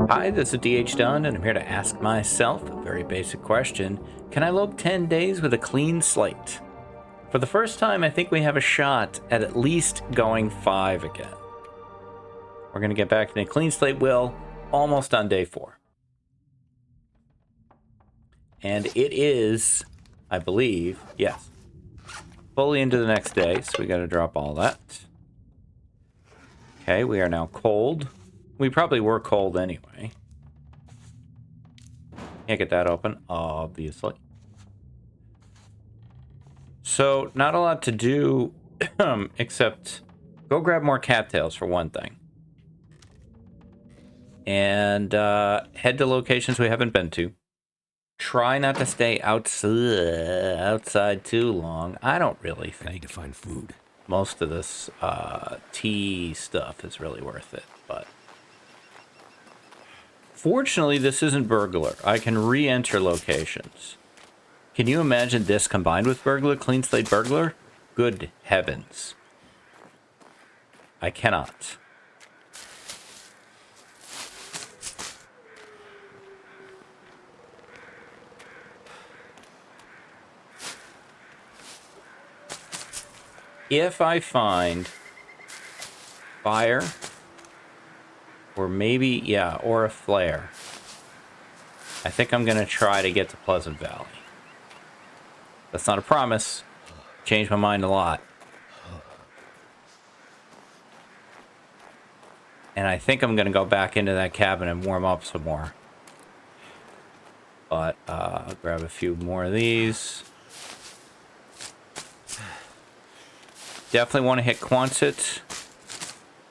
Hi, this is DH Dunn, and I'm here to ask myself a very basic question. Can I lope 10 days with a clean slate? For the first time, I think we have a shot at least going 5 again. We're going to get back to the clean slate will almost on day 4. And it is, I believe, yes, fully into the next day, so we got to drop all that. Okay, we are now cold. We probably were cold anyway. Can't get that open, obviously. So, not a lot to do, except go grab more cattails for one thing. And head to locations we haven't been to. Try not to stay outside too long. I don't really think I need to find food. Most of this tea stuff is really worth it, but fortunately, this isn't burglar. I can re-enter locations. Can you imagine this combined with burglar? Clean slate burglar? Good heavens. I cannot. If I find fire, or maybe, yeah, or a flare, I think I'm going to try to get to Pleasant Valley. That's not a promise. Changed my mind a lot. And I think I'm going to go back into that cabin and warm up some more. But I'll grab a few more of these. Definitely want to hit Quonset.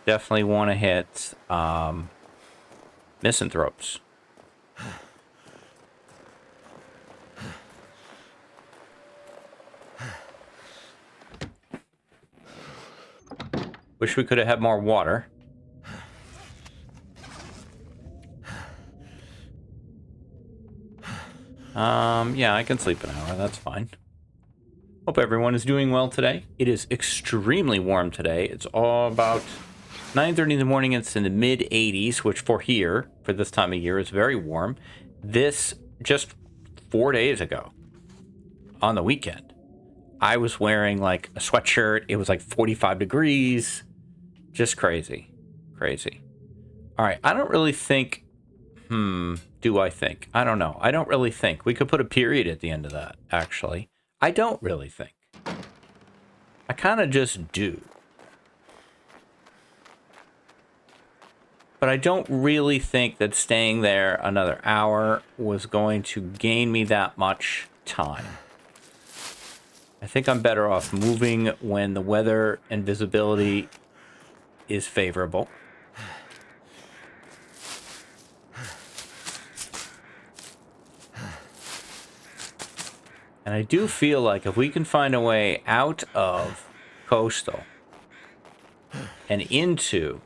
Definitely want to hit Misanthropes. Wish we could have had more water. Yeah, I can sleep an hour. That's fine. Hope everyone is doing well today. It is extremely warm today. It's all about 9:30 in the morning. It's in the mid 80s, which for here, for this time of year, is very warm. This, just 4 days ago, on the weekend, I was wearing like a sweatshirt. It was like 45 degrees. Just crazy. Crazy. All right. I don't really think, do I think? I don't know. I don't really think. We could put a period at the end of that, actually. I don't really think. I kind of just do. But I don't really think that staying there another hour was going to gain me that much time. I think I'm better off moving when the weather and visibility is favorable. And I do feel like if we can find a way out of Coastal and into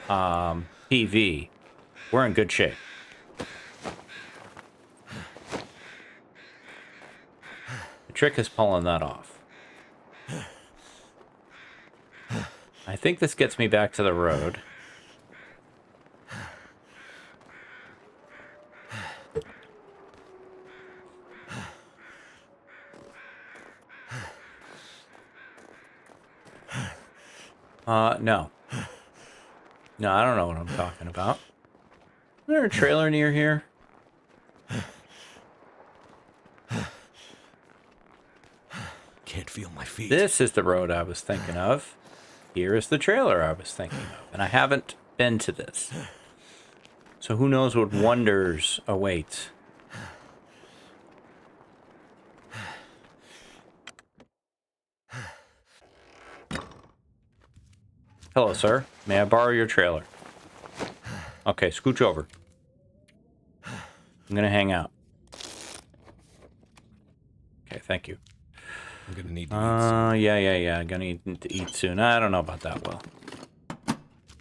PV, we're in good shape. The trick is pulling that off. I think this gets me back to the road. No. No, I don't know what I'm talking about. Is there a trailer near here? Can't feel my feet. This is the road I was thinking of. Here is the trailer I was thinking of. And I haven't been to this. So who knows what wonders await. Hello, sir. May I borrow your trailer? Okay, scooch over. I'm gonna hang out. Okay, thank you. I'm gonna need to eat soon. Yeah. I'm gonna need to eat soon. I don't know about that, Will.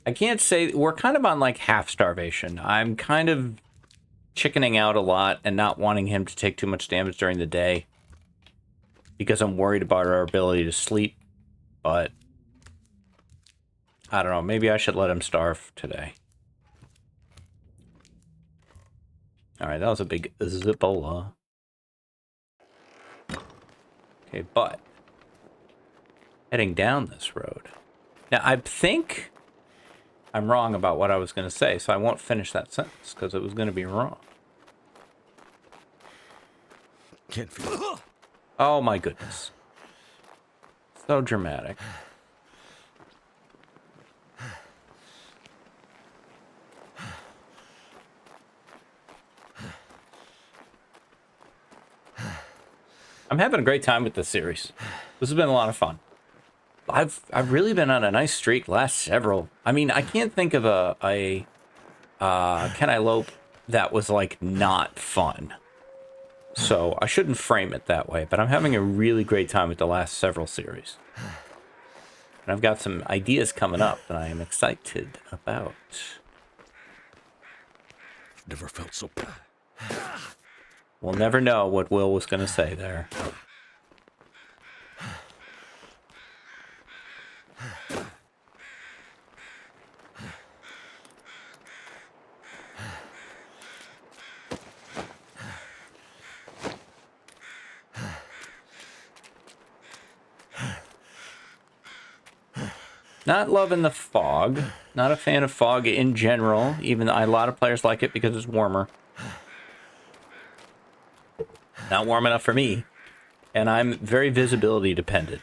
I can't say... We're kind of on, like, half starvation. I'm kind of chickening out a lot and not wanting him to take too much damage during the day. Because I'm worried about our ability to sleep. But... I don't know. Maybe I should let him starve today. Alright, that was a big Zippola. Okay, but heading down this road. Now, I think I'm wrong about what I was going to say, so I won't finish that sentence because it was going to be wrong. Can't feel. Oh my goodness. So dramatic. I'm having a great time with this series. This has been a lot of fun. I've really been on a nice streak last several. I mean, I can't think of a Can I Lope that was like not fun. So I shouldn't frame it that way, but I'm having a really great time with the last several series. And I've got some ideas coming up that I am excited about. Never felt so bad. We'll never know what Will was going to say there. Not loving the fog. Not a fan of fog in general, even though a lot of players like it because it's warmer. Not warm enough for me. And I'm very visibility dependent.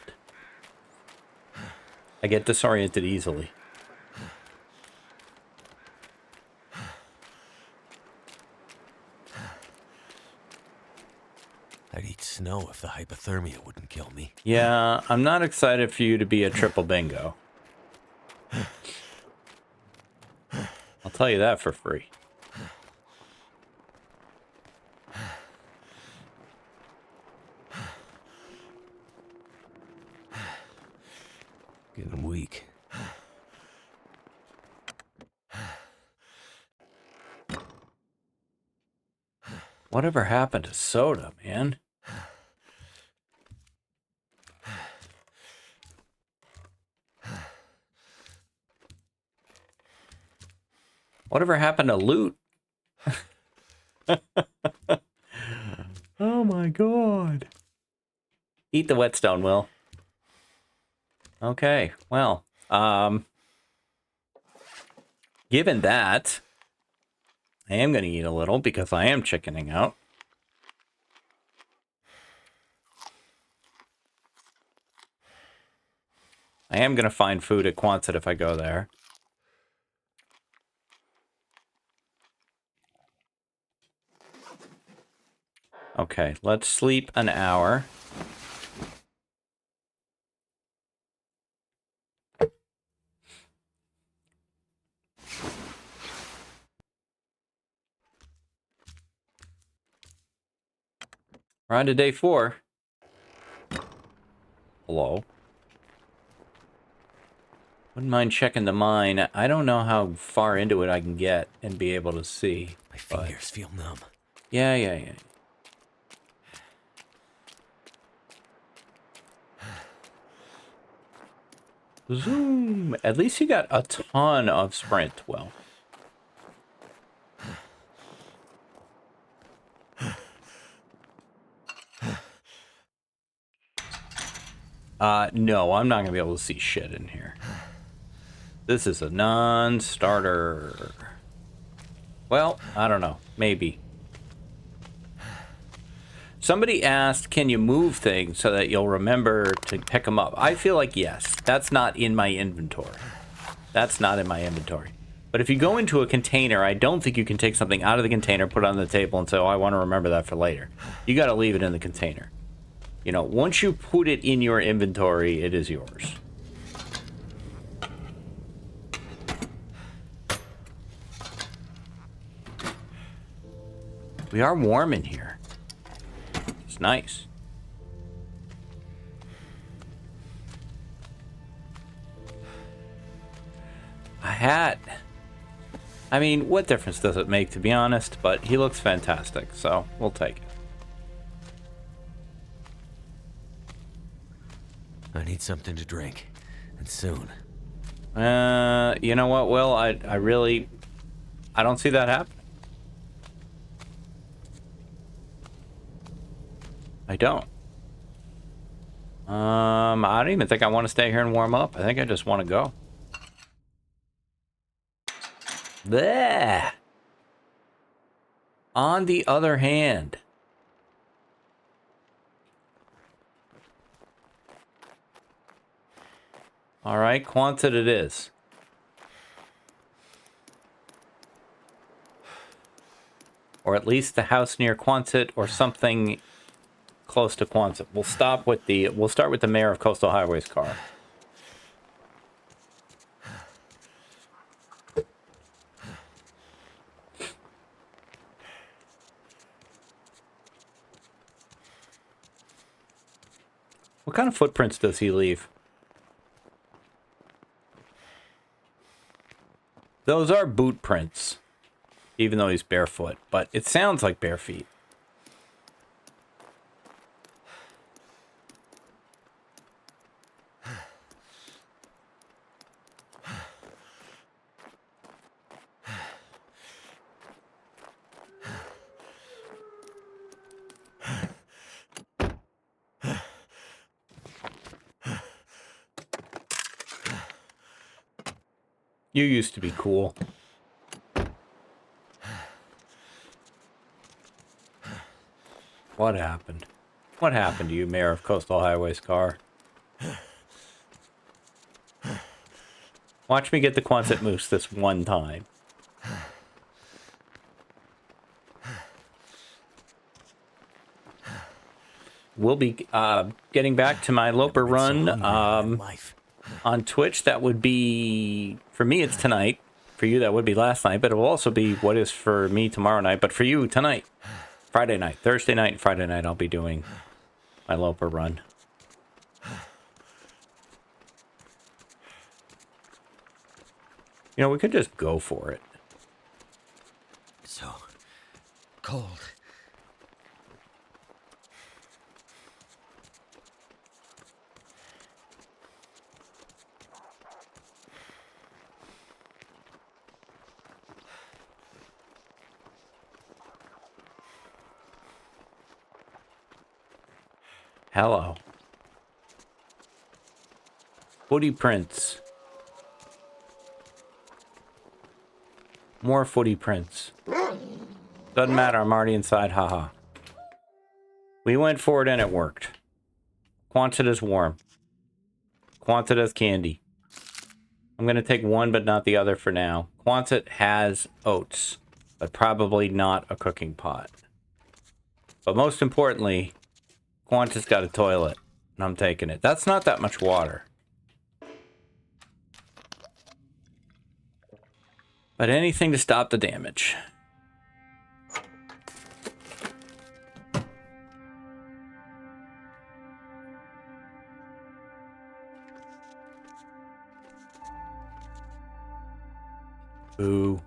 I get disoriented easily. I'd eat snow if the hypothermia wouldn't kill me. Yeah, I'm not excited for you to be a triple bingo. I'll tell you that for free. Getting weak. Whatever happened to soda, man? Whatever happened to loot? Oh my god. Eat the whetstone, Will. Okay, well, given that, I am going to eat a little because I am chickening out. I am going to find food at Quonset if I go there. Okay, let's sleep an hour. We're on to day 4. Hello. Wouldn't mind checking the mine. I don't know how far into it I can get and be able to see. My fingers feel numb. Yeah. Zoom. At least you got a ton of sprint, Will. No, I'm not gonna be able to see shit in here. This is a non-starter. Well, I don't know. Maybe. Somebody asked, can you move things so that you'll remember to pick them up? I feel like yes. That's not in my inventory. That's not in my inventory. But if you go into a container, I don't think you can take something out of the container, put it on the table, and say, oh, I want to remember that for later. You got to leave it in the container. You know, once you put it in your inventory, it is yours. We are warm in here. It's nice. A hat. I mean, what difference does it make, to be honest? But he looks fantastic, so we'll take it. I need something to drink, and soon. You know what, Will? I don't see that happening. I don't. I don't even think I want to stay here and warm up. I think I just want to go. Bleh. On the other hand, all right, Quonset it is. Or at least the house near Quonset or something close to Quonset. We'll start with the mayor of Coastal Highways car. What kind of footprints does he leave? Those are boot prints, even though he's barefoot, but it sounds like bare feet. You used to be cool. What happened? What happened to you, Mayor of Coastal Highways car? Watch me get the Quonset moose this one time. We'll be getting back to my Loper run on Twitch. That would be, for me, it's tonight. For you, that would be last night, but it will also be what is for me tomorrow night. But for you, tonight, Friday night, Thursday night, and Friday night, I'll be doing my Loper run. You know, we could just go for it. So cold. Hello. Footy prints. More footy prints. Doesn't matter, I'm already inside, haha. We went for it and it worked. Quonset is warm. Quonset is candy. I'm going to take one but not the other for now. Quonset has oats, but probably not a cooking pot. But most importantly, Quonset's got a toilet, and I'm taking it. That's not that much water. But anything to stop the damage. Boo.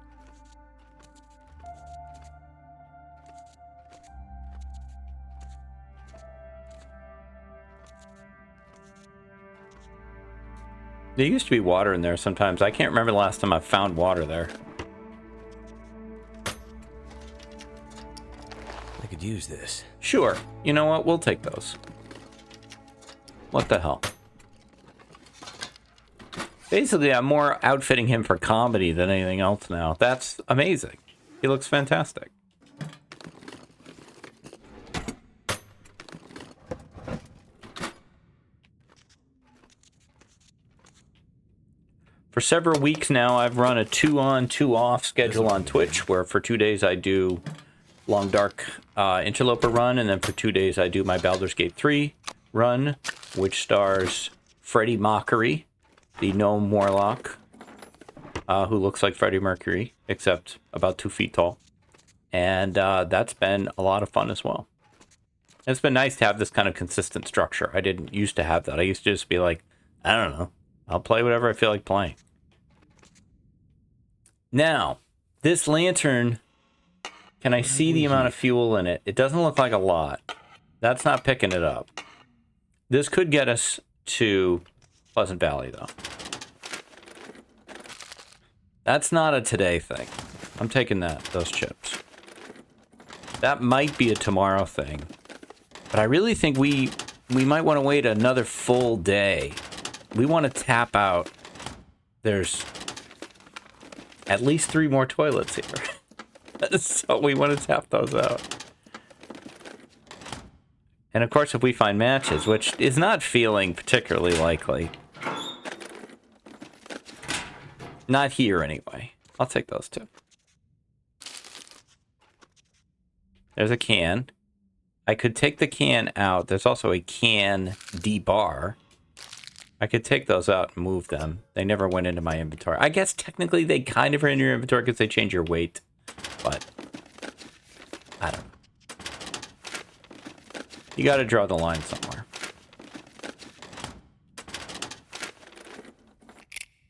There used to be water in there sometimes. I can't remember the last time I found water there. I could use this. Sure. You know what? We'll take those. What the hell? Basically, I'm more outfitting him for comedy than anything else now. That's amazing. He looks fantastic. For several weeks now, I've run a 2-on, 2-off schedule on Twitch, where for 2 days I do Long Dark Interloper run, and then for 2 days I do my Baldur's Gate 3 run, which stars Freddie Mockery, the gnome warlock, who looks like Freddie Mercury, except about 2 feet tall. And that's been a lot of fun as well. It's been nice to have this kind of consistent structure. I didn't used to have that. I used to just be like, I don't know, I'll play whatever I feel like playing. Now, this lantern, can I see the amount of fuel in it? It doesn't look like a lot. That's not picking it up. This could get us to Pleasant Valley, though. That's not a today thing. I'm taking those chips. That might be a tomorrow thing. But I really think we might want to wait another full day. We want to tap out. There's at least 3 more toilets here. So we want to tap those out. And of course, if we find matches, which is not feeling particularly likely. Not here, anyway. I'll take those 2. There's a can. I could take the can out. There's also a can debar. I could take those out and move them. They never went into my inventory. I guess technically they kind of are in your inventory because they change your weight. But I don't know. You got to draw the line somewhere.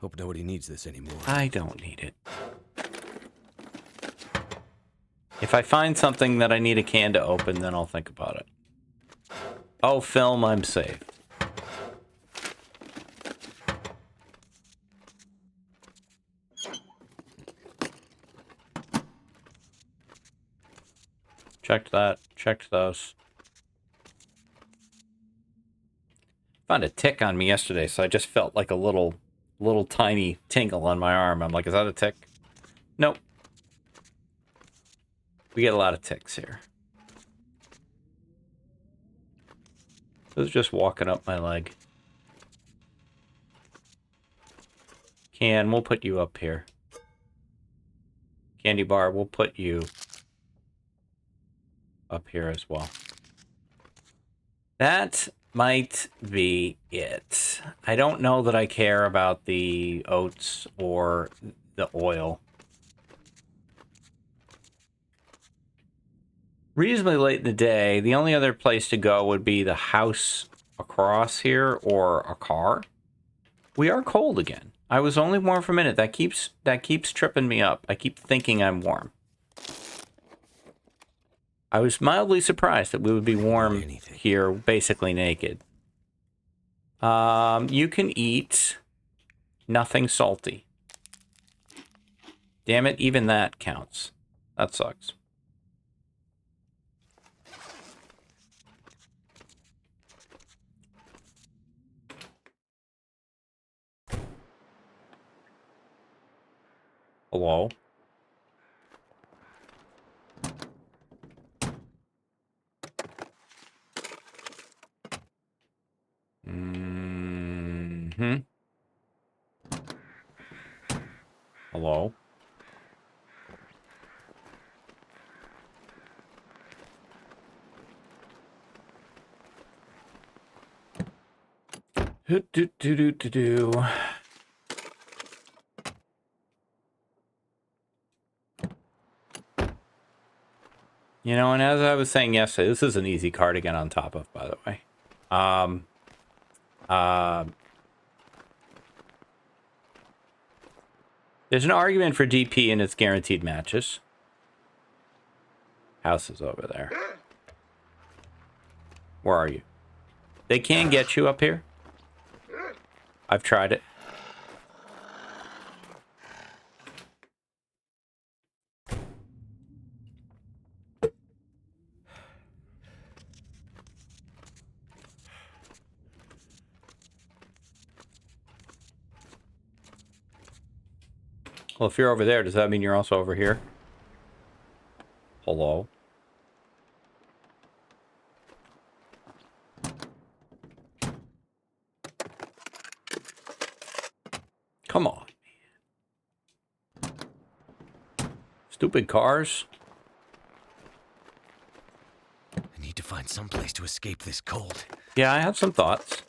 Hope nobody needs this anymore. I don't need it. If I find something that I need a can to open, then I'll think about it. Oh, film, I'm safe. Checked that. Checked those. Found a tick on me yesterday, so I just felt like a little tiny tingle on my arm. I'm like, is that a tick? Nope. We get a lot of ticks here. It was just walking up my leg. Can, we'll put you up here. Candy bar, we'll put you up here as well. That might be it. I don't know that I care about the oats or the oil. Reasonably late in the day, the only other place to go would be the house across here or a car. We are cold again. I was only warm for a minute. That keeps tripping me up. I keep thinking I'm warm. I was mildly surprised that we would be warm here, basically naked. You can eat nothing salty. Damn it, even that counts. That sucks. Hello? Mm-hmm. Hello? Do. You know, and as I was saying yesterday, this is an easy card to get on top of, by the way. There's an argument for DP and its guaranteed matches. House is over there. Where are you? They can get you up here. I've tried it. Well, if you're over there, does that mean you're also over here? Hello? Come on, man. Stupid cars. I need to find some place to escape this cold. Yeah, I have some thoughts.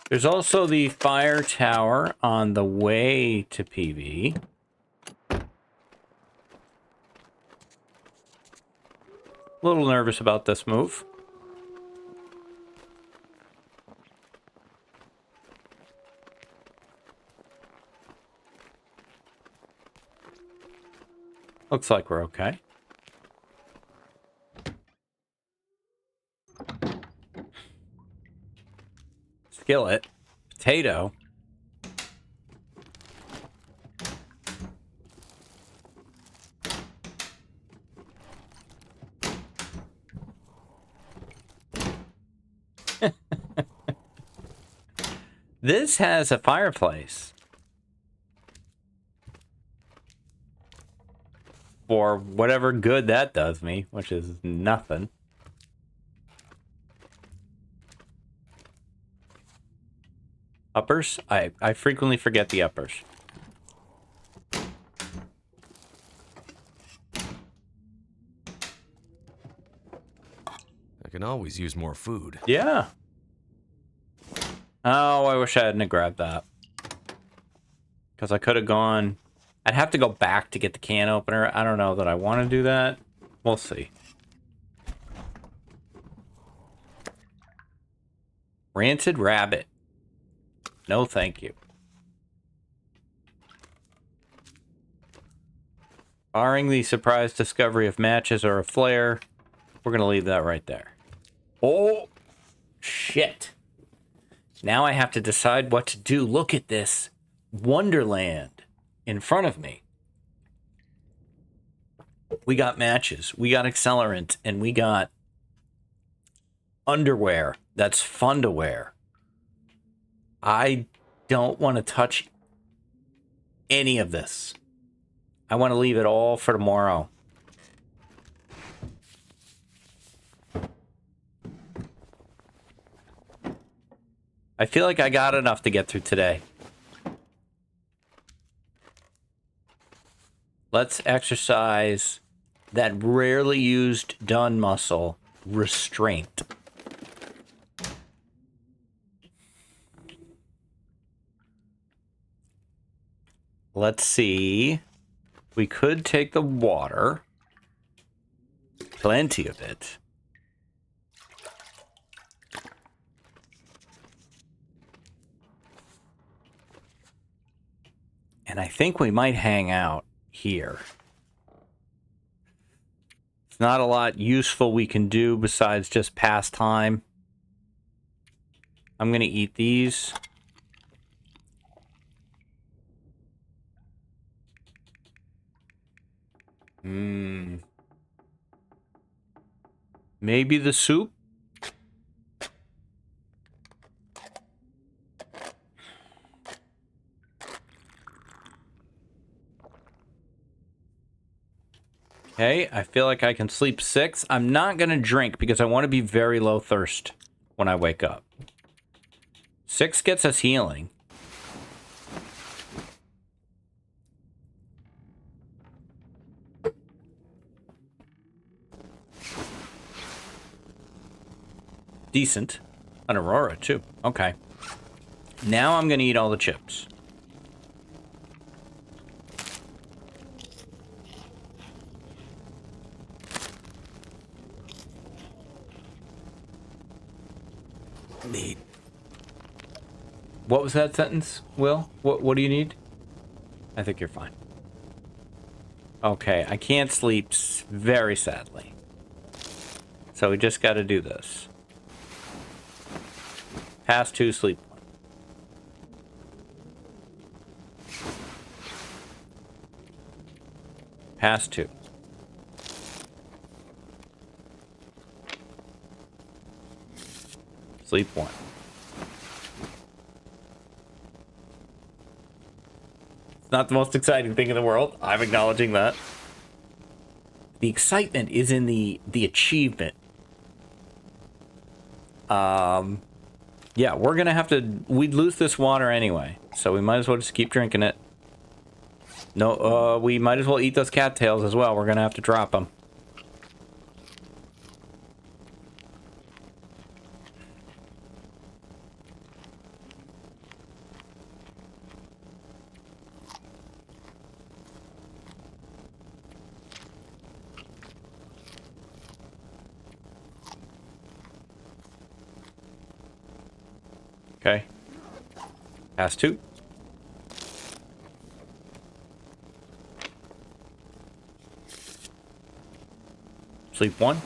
There's also the fire tower on the way to PV. A little nervous about this move. Looks like we're okay. skillet. Potato. This has a fireplace. For whatever good that does me, which is nothing. Uppers? I frequently forget the uppers. I can always use more food. Yeah. Oh, I wish I hadn't grabbed that. Because I could have gone... I'd have to go back to get the can opener. I don't know that I want to do that. We'll see. Rancid rabbit. No, thank you. Barring the surprise discovery of matches or a flare, we're going to leave that right there. Oh, shit. Now I have to decide what to do. Look at this wonderland in front of me. We got matches, we got accelerant, and we got underwear that's fun to wear. I don't want to touch any of this. I want to leave it all for tomorrow. I feel like I got enough to get through today. Let's exercise that rarely used Dunn muscle, restraint. Let's see. We could take the water. Plenty of it. And I think we might hang out here. It's not a lot useful we can do besides just pass time. I'm going to eat these. Maybe the soup? Okay, I feel like I can sleep 6. I'm not going to drink because I want to be very low thirst when I wake up. 6 gets us healing. Decent. An Aurora, too. Okay. Now I'm going to eat all the chips. Need. What was that sentence, Will? What do you need? I think you're fine. Okay, I can't sleep very sadly. So we just got to do this. Pass 2, sleep 1. Pass 2. Sleep 1. It's not the most exciting thing in the world. I'm acknowledging that. The excitement is in the achievement. Yeah, we're gonna have to... We'd lose this water anyway, so we might as well just keep drinking it. No, we might as well eat those cattails as well. We're gonna have to drop them. Okay. Pass 2. Sleep 1.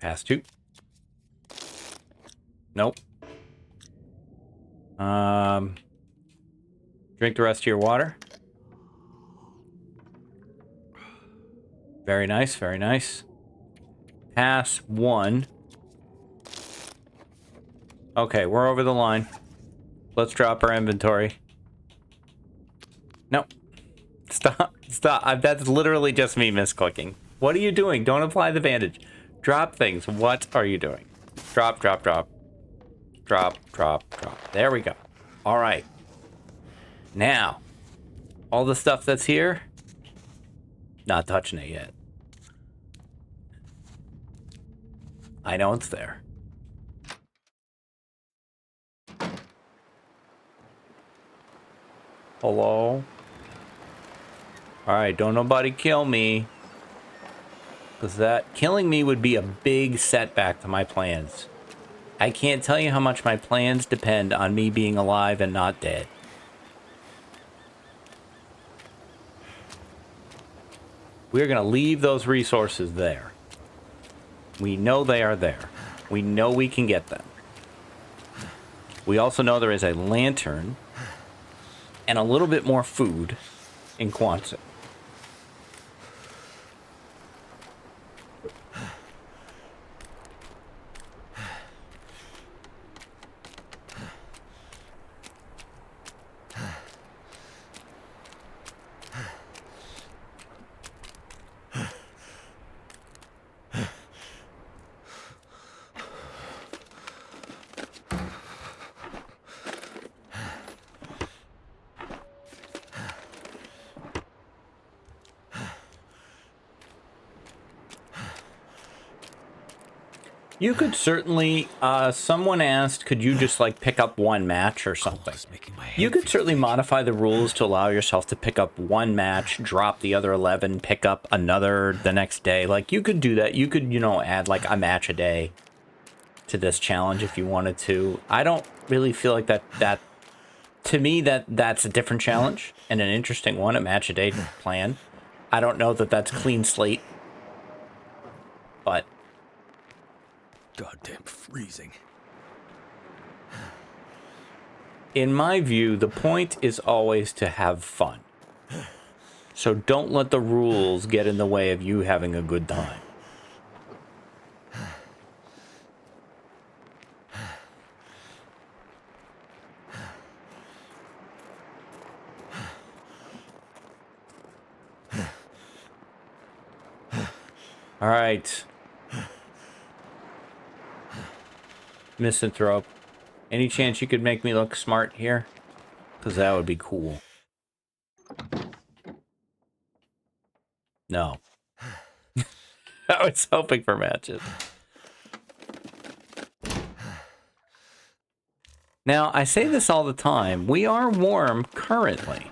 Pass 2. Nope. Drink the rest of your water. Very nice, very nice. Pass 1. Okay, we're over the line. Let's drop our inventory. No. Stop. Stop. That's literally just me misclicking. What are you doing? Don't apply the bandage. Drop things. What are you doing? Drop, drop, drop. Drop, drop, drop. There we go. All right. Now, all the stuff that's here, not touching it yet. I know it's there. Hello? Alright, don't nobody kill me. Because that killing me would be a big setback to my plans. I can't tell you how much my plans depend on me being alive and not dead. We're going to leave those resources there. We know they are there. We know we can get them. We also know there is a lantern and a little bit more food in quantity. You could certainly, someone asked, could you just like pick up one match or something? You could certainly modify the rules to allow yourself to pick up one match, drop the other 11, pick up another the next day. Like you could do that. You could, you know, add like a match a day to this challenge if you wanted to. I don't really feel like that to me, that's a different challenge and an interesting one, a match a day plan. I don't know that that's clean slate, but Goddamn freezing. in my view, the point is always to have fun. So don't let the rules get in the way of you having a good time. All right. Misanthrope. Any chance you could make me look smart here? Because that would be cool. No. I was hoping for matches. Now, I say this all the time. We are warm currently.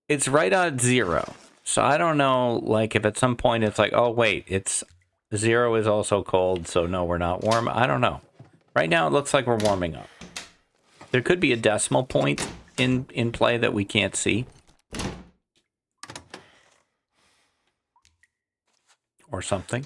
It's right at 0. So I don't know, like, if at some point it's like, oh, wait, it's 0 is also cold, so no, we're not warm. I don't know. Right now, it looks like we're warming up. There could be a decimal point in play that we can't see. Or something.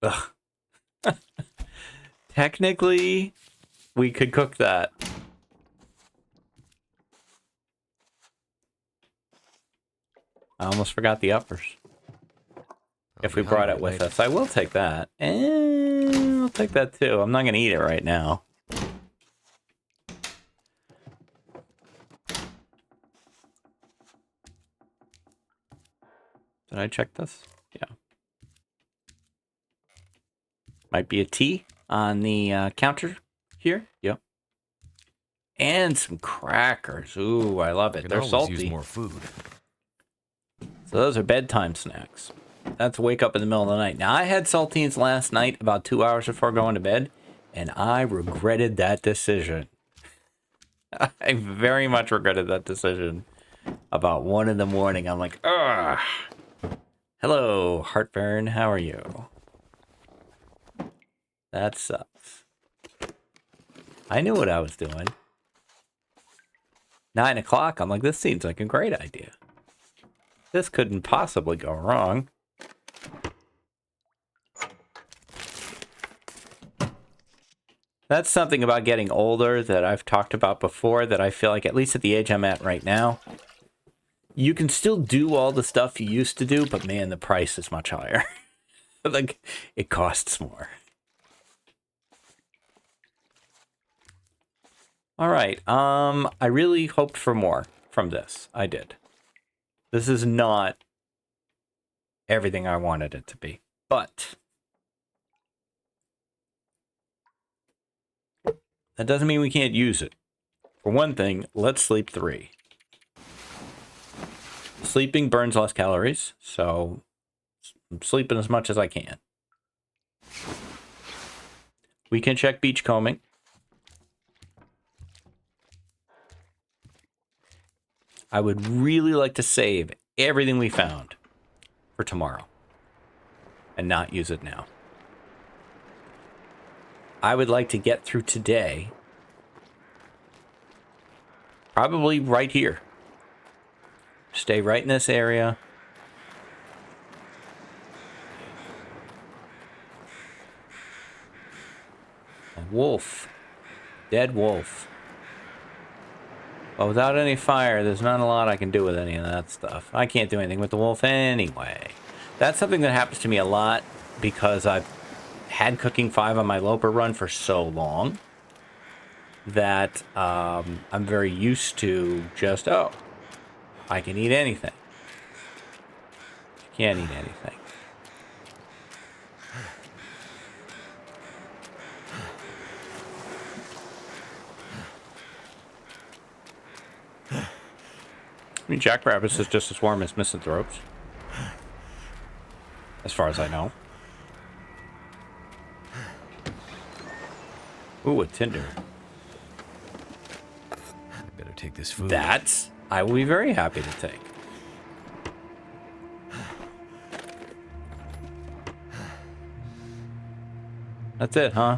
Ugh. Technically, we could cook that. I almost forgot the uppers. If we brought it with us, I will take that. And I'll take that too. I'm not going to eat it right now. Did I check this? Yeah. Might be a tea on the counter here. Yep. And some crackers. Ooh, I love it. They're salty. Use more food. So those are bedtime snacks. That's wake up in the middle of the night. Now, I had saltines last night about 2 hours before going to bed, And I regretted that decision. I very much regretted that decision. About 1 in the morning, I'm like, ugh. Hello, Heartburn. How are you? That sucks. I knew what I was doing. 9 o'clock, I'm like, this seems like a great idea. This couldn't possibly go wrong. That's something about getting older that I've talked about before, that I feel like, at least at the age I'm at right now, you can still do all the stuff you used to do, but man, the price is much higher. Like, it costs more. All right. I really hoped for more from this. I did. This is not everything I wanted it to be, but that doesn't mean we can't use it. For one thing, let's sleep 3. Sleeping burns less calories, so I'm sleeping as much as I can. We can check beachcombing. I would really like to save everything we found for tomorrow and not use it now. I would like to get through today, probably right here. Stay right in this area. A wolf. Dead wolf. But without any fire, there's not a lot I can do with any of that stuff. I can't do anything with the wolf anyway. That's something that happens to me a lot because I've had cooking 5 on my Loper run for so long that I'm very used to just, oh, I can eat anything. You can't eat anything. I mean, jackrabbits is just as warm as misanthropes, as far as I know. Ooh, a tinder. I better take this food. That I will be very happy to take. That's it, huh?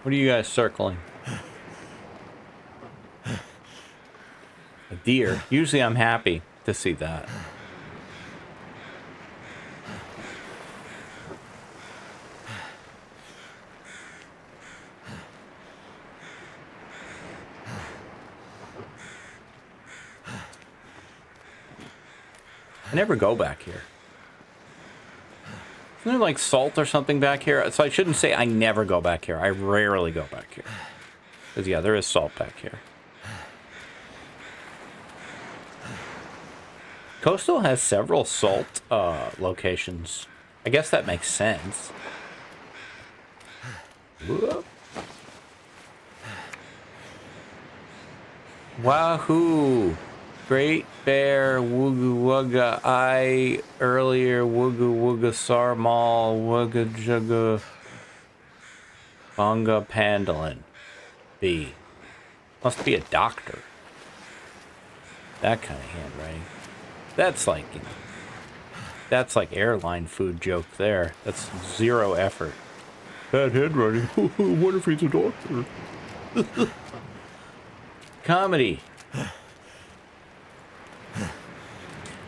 What are you guys circling? A deer. Usually I'm happy to see that. I never go back here. Isn't there like salt or something back here? So I shouldn't say I never go back here. I rarely go back here. Because yeah, there is salt back here. Coastal has several salt locations. I guess that makes sense. Whoop. Wahoo! Great Bear, Wooga Wugga, I, earlier, Wooga Wooga Sarmal, Wooga Jugga, Bonga Pandolin. B. Must be a doctor. That kind of handwriting. That's like, you know, that's like airline food joke there. That's 0 effort. Bad handwriting. What if he's a doctor? Comedy.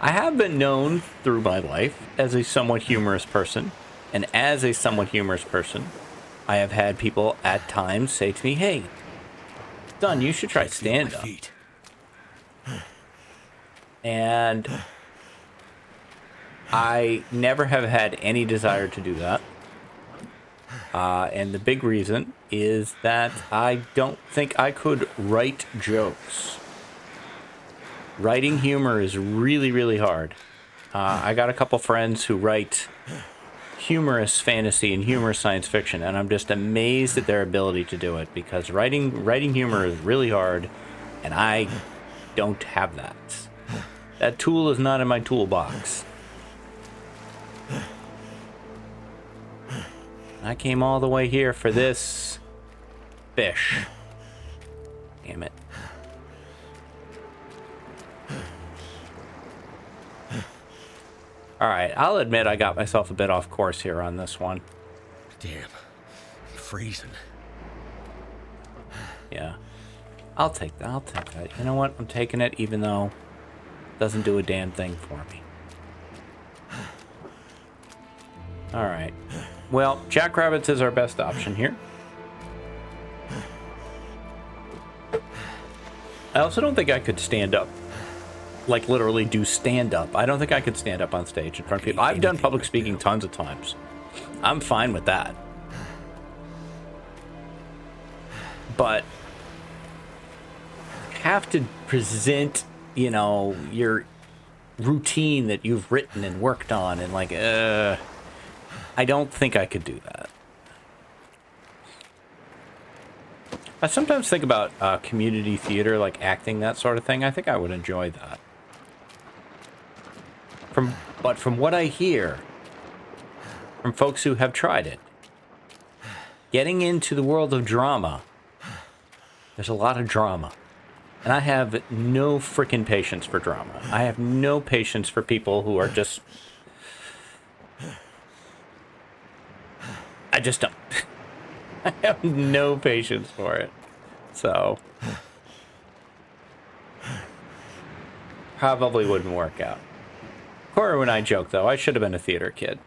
I have been known through my life as a somewhat humorous person, and as a somewhat humorous person, I have had people at times say to me, "Hey, Dunn, you should try stand-up." And I never have had any desire to do that. And the big reason is that I don't think I could write jokes. Writing humor is really, really hard. I got a couple friends who write humorous fantasy and humorous science fiction, and I'm just amazed at their ability to do it, because writing humor is really hard, and I don't have that. That tool is not in my toolbox. I came all the way here for this fish. Damn it. Alright, I'll admit I got myself a bit off course here on this one. Damn. I'm freezing. Yeah. I'll take that. You know what? I'm taking it even though it doesn't do a damn thing for me. Alright. Well, jackrabbits is our best option here. I also don't think I could stand up. Like, literally do stand up. I don't think I could stand up on stage in front of people. I've done public speaking tons of times. I'm fine with that. But have to present, you know, your routine that you've written and worked on, and like, I don't think I could do that. I sometimes think about community theater, like acting, that sort of thing. I think I would enjoy that. But from what I hear from folks who have tried it, getting into the world of drama, there's a lot of drama. And I have no freaking patience for drama. I have no patience for people who are just... I just don't. I have no patience for it. So... probably wouldn't work out. Koru and I joke, though. I should have been a theater kid.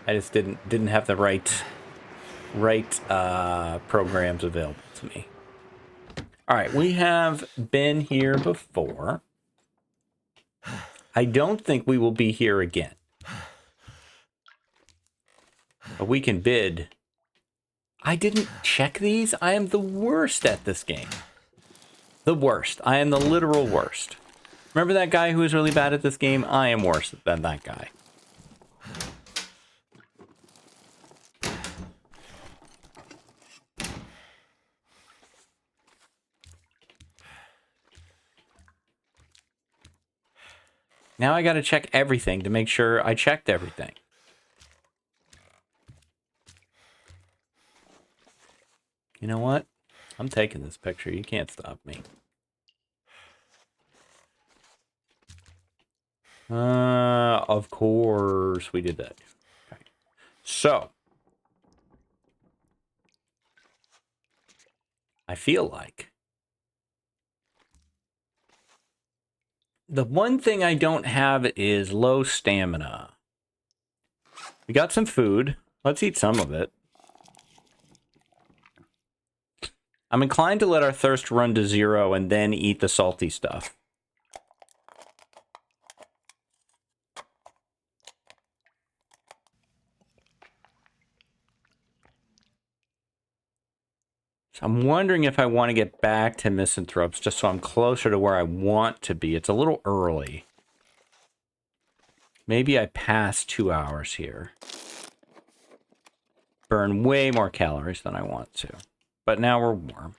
I just didn't have the right programs available to me. All right, we have been here before. I don't think we will be here again. But we can bid. I didn't check these. I am the worst at this game. The worst. I am the literal worst. Remember that guy who was really bad at this game? I am worse than that guy. Now I gotta check everything to make sure I checked everything. You know what? I'm taking this picture. You can't stop me. Of course we did that. Okay. So, I feel like the one thing I don't have is low stamina. We got some food. Let's eat some of it. I'm inclined to let our thirst run to 0 and then eat the salty stuff. So I'm wondering if I want to get back to Misanthropes just so I'm closer to where I want to be. It's a little early. Maybe I pass 2 hours here. Burn way more calories than I want to. But now we're warm.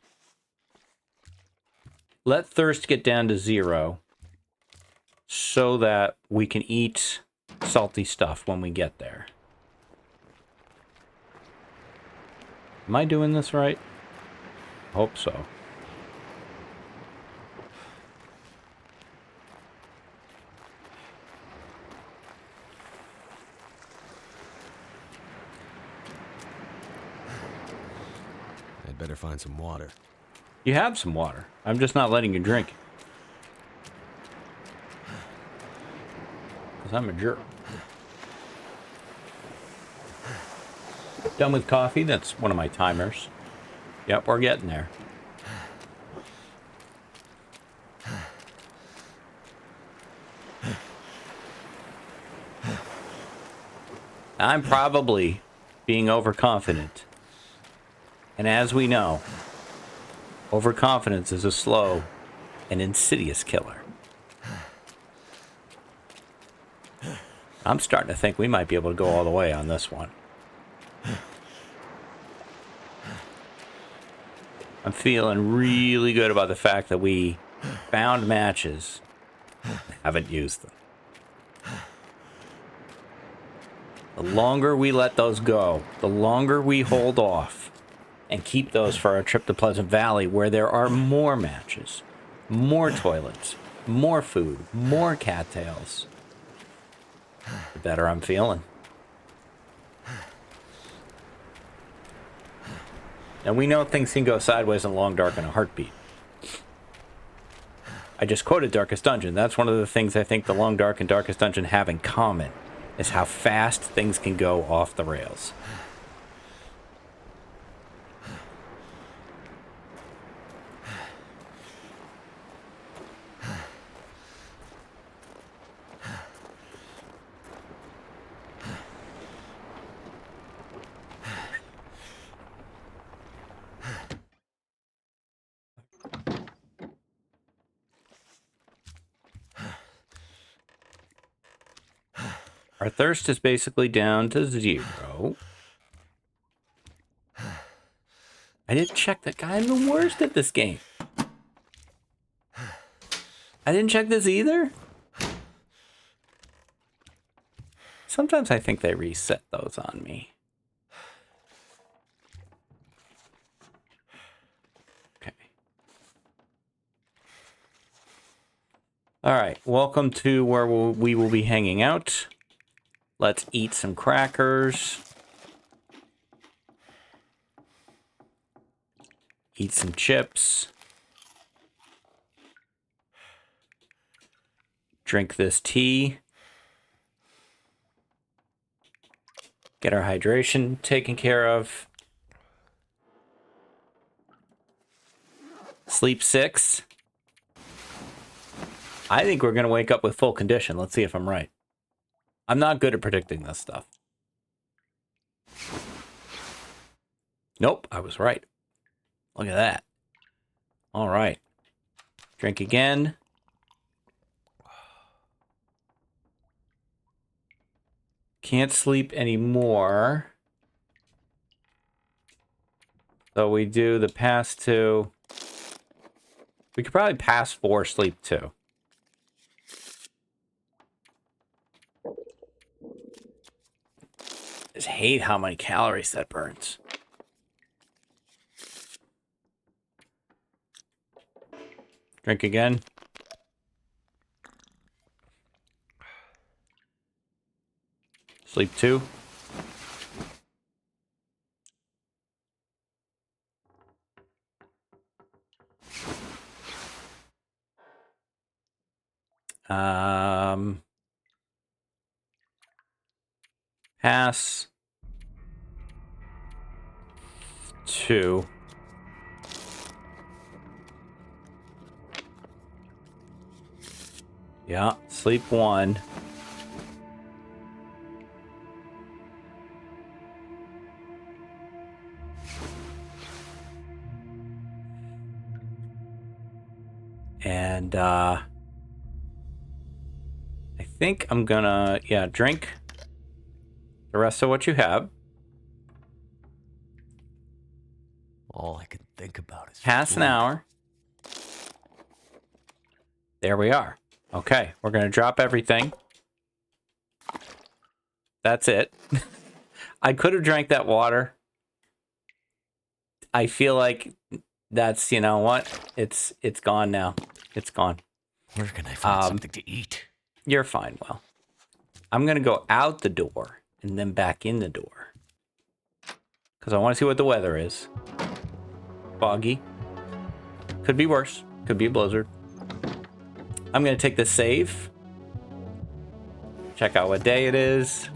Let thirst get down to 0 so that we can eat salty stuff when we get there. Am I doing this right? Hope so. I'd better find some water. You have some water. I'm just not letting you drink it. Because I'm a jerk. Done with coffee? That's one of my timers. Yep, we're getting there. I'm probably being overconfident. And as we know, overconfidence is a slow and insidious killer. I'm starting to think we might be able to go all the way on this one. I'm feeling really good about the fact that we found matches, haven't used them. The longer we let those go, the longer we hold off and keep those for our trip to Pleasant Valley, where there are more matches, more toilets, more food, more cattails, the better I'm feeling. And we know things can go sideways in Long Dark in a heartbeat. I just quoted Darkest Dungeon. That's one of the things I think the Long Dark and Darkest Dungeon have in common, is how fast things can go off the rails. Our thirst is basically down to 0. I didn't check that guy. I'm the worst at this game. I didn't check this either. Sometimes I think they reset those on me. Okay. All right. Welcome to where we will be hanging out. Let's eat some crackers. Eat some chips. Drink this tea. Get our hydration taken care of. Sleep 6. I think we're going to wake up with full condition. Let's see if I'm right. I'm not good at predicting this stuff. Nope, I was right. Look at that. All right. Drink again. Can't sleep anymore. So we do the pass 2. We could probably pass 4, sleep 2. I just hate how many calories that burns. Drink again. Sleep 2. Pass 2. Yeah, sleep 1. And I think I'm gonna, drink the rest of what you have. All I can think about is Pass an hour. There we are. Okay, we're gonna drop everything. That's it. I could have drank that water. I feel like that's, you know what? It's gone now. It's gone. Where can I find something to eat? You're fine, Well. I'm gonna go out the door and then back in the door. Because I want to see what the weather is. Foggy. Could be worse. Could be a blizzard. I'm going to take the save. Check out what day it is.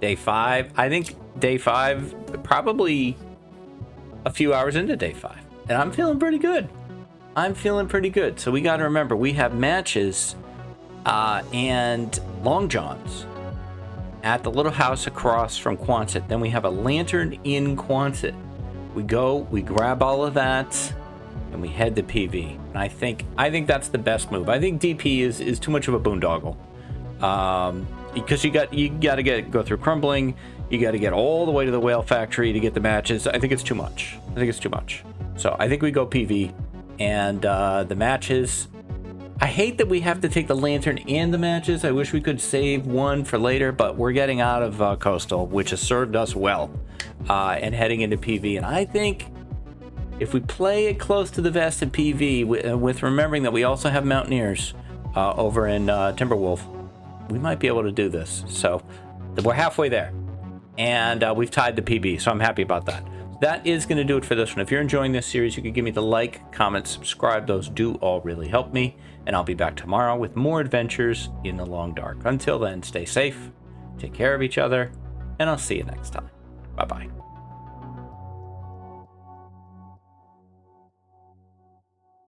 Day 5. I think day 5, probably a few hours into day 5. And I'm feeling pretty good. I'm feeling pretty good. So we got to remember, we have matches and long johns at the little house across from Quonset. Then we have a lantern in Quonset. We go, we grab all of that, and we head to PV. And I think that's the best move. I think DP is too much of a boondoggle. Because you got to go through crumbling. You got to get all the way to the whale factory to get the matches. I think it's too much. So I think we go PV, and the matches. I hate that we have to take the lantern and the matches. I wish we could save one for later, but we're getting out of Coastal, which has served us well, and heading into PV. And I think if we play it close to the vest in PV, with remembering that we also have Mountaineers over in Timberwolf, we might be able to do this. So we're halfway there, and we've tied the PB, so I'm happy about that. That is going to do it for this one. If you're enjoying this series, you can give me the like, comment, subscribe. Those do all really help me. And I'll be back tomorrow with more adventures in the long dark. Until then, stay safe, take care of each other, and I'll see you next time. Bye-bye.